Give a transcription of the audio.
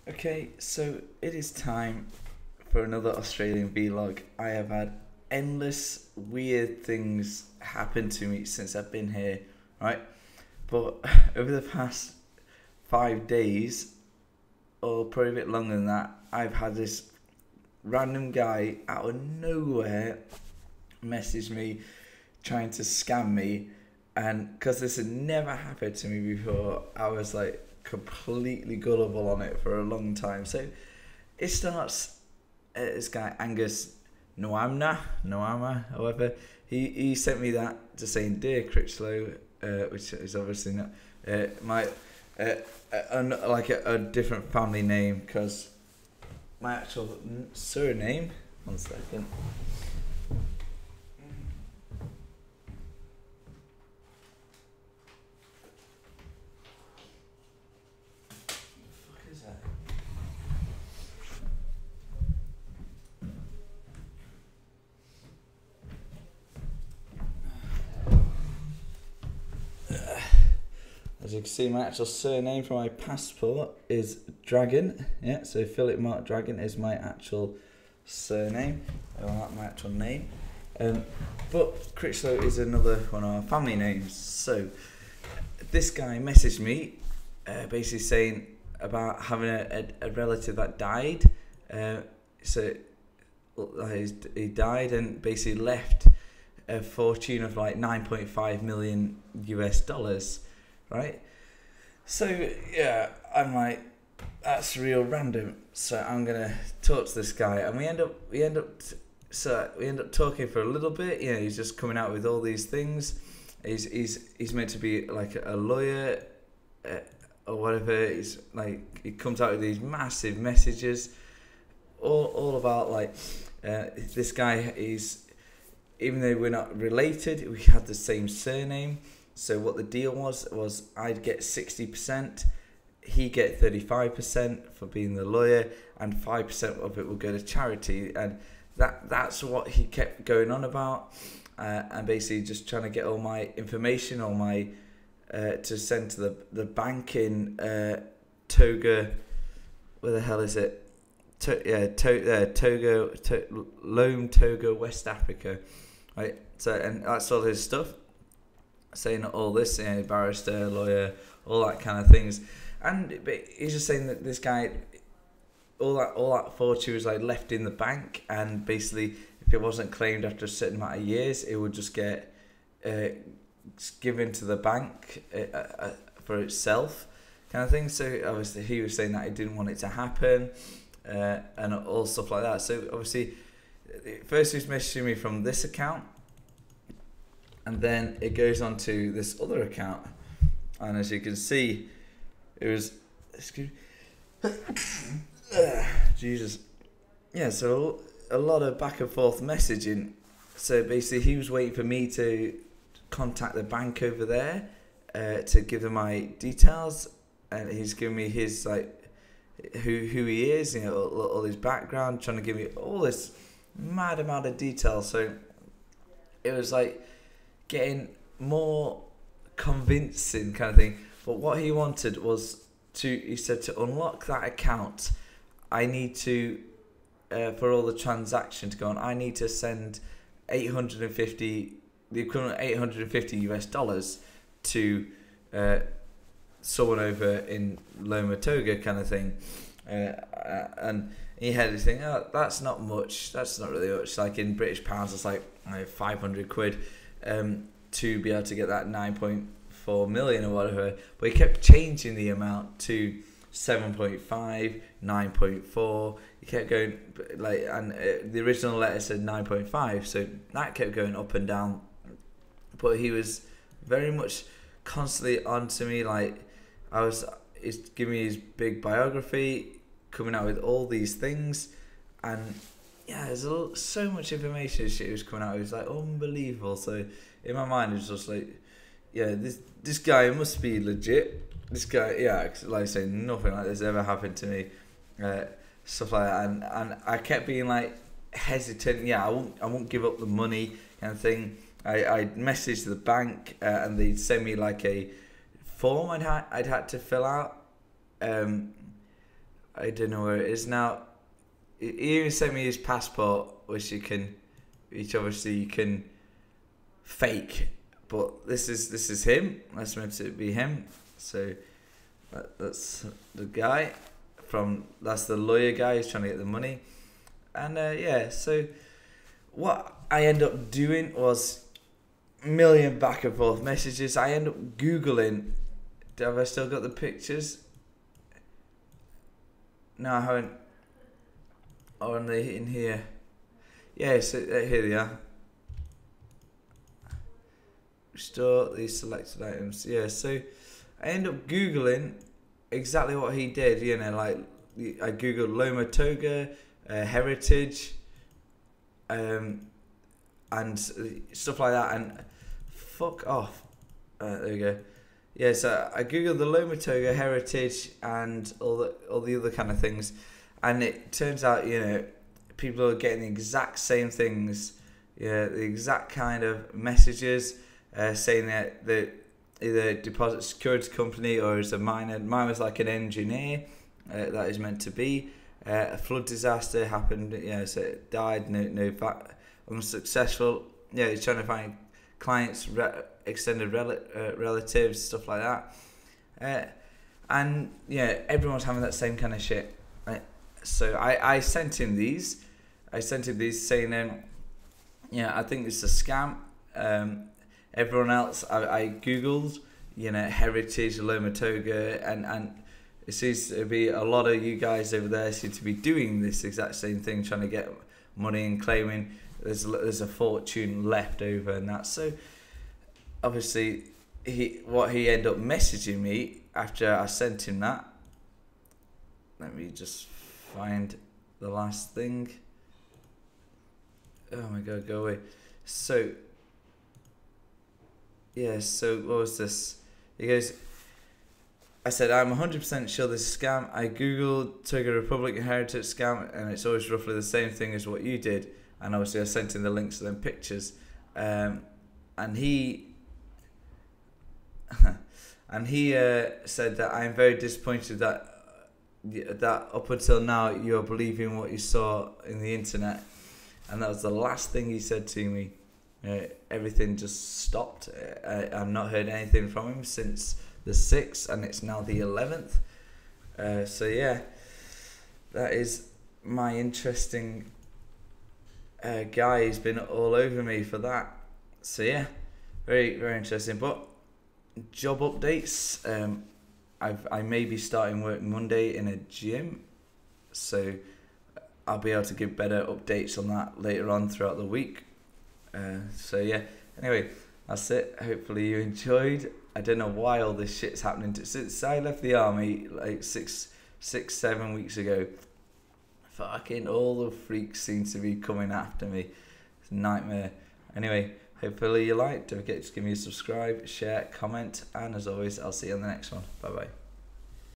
Okay, so it is time for another Australian vlog. I have had endless weird things happen to me since I've been here, right? But over the past 5 days, or probably a bit longer than that, I've had this random guy out of nowhere message me trying to scam me, and because this had never happened to me before, I was like completely gullible on it for a long time. So it starts, this guy Angus Noama, however, he sent me that to saying, "Dear Critchlow," which is obviously not my like a different family name, because my actual surname, one second, is that? As you can see, my actual surname for my passport is Dragon. Yeah, so Philip Mark Dragon is my actual surname, or my actual name. But Critchlow is another one of our family names. So this guy messaged me, basically saying about having a relative that died. So he died and basically left a fortune of like 9.5 million US dollars, right? So yeah, I'm like, that's real random. So I'm gonna talk to this guy, and we end up talking for a little bit. You know, he's just coming out with all these things. He's meant to be like a lawyer, or whatever. He's like, he comes out with these massive messages, all about like, this guy is, even though we're not related, we had the same surname. So what the deal was I'd get 60%, he get 35% for being the lawyer, and 5% of it will go to charity. And that's what he kept going on about, and basically just trying to get all my information, all my to send to the bank in Togo. Where the hell is it? Lome, Togo, West Africa, right? So, and that's all his stuff, saying all this, you know, barrister, lawyer, all that kind of things. And but he's just saying that this guy, all that fortune was like left in the bank, and basically if it wasn't claimed after a certain amount of years, it would just get given to the bank for itself, kind of thing. So obviously he was saying that he didn't want it to happen, and all stuff like that. So obviously first he's messaging me from this account, and then it goes on to this other account, and as you can see, it was, excuse me, Jesus, yeah. So a lot of back and forth messaging. So basically, he was waiting for me to contact the bank over there, to give them my details, and he's giving me his like who he is, you know, all his background, trying to give me all this mad amount of detail. So it was like getting more convincing kind of thing. But what he wanted was he said to unlock that account, I need to, for all the transaction to go on, I need to send 850, the equivalent of 850 US dollars to someone over in Loma, Togo, kind of thing. And he had this thing, oh, that's not much, that's not really much. Like in British pounds, it's like 500 quid. To be able to get that 9.4 million or whatever, but he kept changing the amount to 7.5, 9.4. He kept going like, and the original letter said 9.5, so that kept going up and down. But he was very much constantly on to me, like he's giving me his big biography, coming out with all these things, and yeah, there's so much information shit was coming out. It was like unbelievable. So in my mind, it was just like, yeah, this guy must be legit. This guy, yeah, like I say, nothing like this ever happened to me, stuff like that. And I kept being like hesitant. Yeah, I won't give up the money, kind of thing. I messaged the bank, and they'd send me like a form I'd had to fill out. I don't know where it is now. He even sent me his passport, which obviously you can fake. But this is him. That's meant to be him. So that's the guy that's the lawyer guy who's trying to get the money. And yeah, so what I ended up doing was a million back and forth messages. I ended up Googling. Have I still got the pictures? No, I haven't. Oh, are they in here? Yeah, so here they are. Restore these selected items. Yeah, so I end up Googling exactly what he did. You know, like I Googled Loma Toga, heritage, and stuff like that. And fuck off. There we go. Yeah, so I Googled the Loma Toga heritage and all the other kind of things, and it turns out, you know, people are getting the exact same things. Yeah, the exact kind of messages. Saying that the either deposit security company or as a miner. Mine was like an engineer. That is meant to be. A flood disaster happened. Yeah, so it died. Unsuccessful. Yeah, he's trying to find clients, extended relatives, stuff like that. And yeah, everyone's having that same kind of shit. Right? So I sent him these. Saying, yeah, I think it's a scam. Everyone else, I googled, you know, heritage, Loma Toga, and it seems to be a lot of you guys over there seem to be doing this exact same thing, trying to get money and claiming there's a fortune left over and that. So obviously, he ended up messaging me after I sent him that. Let me just find the last thing. Oh my god, go away. So yeah, so what was this? He goes, I said, I'm 100% sure this is a scam. I googled Toga Republic heritage scam, and it's always roughly the same thing as what you did. And obviously I sent in the links to them pictures. And he said that I'm very disappointed that up until now you're believing what you saw in the internet. And that was the last thing he said to me. Everything just stopped. I've not heard anything from him since the 6th, and it's now the 11th. So yeah, that is my interesting guy. He's been all over me for that. So yeah, very, very interesting. But job updates. I may be starting work Monday in a gym, so I'll be able to give better updates on that later on throughout the week. So yeah, anyway, that's it. Hopefully you enjoyed. I don't know why all this shit's happening since I left the army like 7 weeks ago. Fucking all the freaks seem to be coming after me. It's a nightmare. Anyway, hopefully you liked. Don't forget to give me a subscribe, share, comment, and as always, I'll see you on the next one. Bye bye.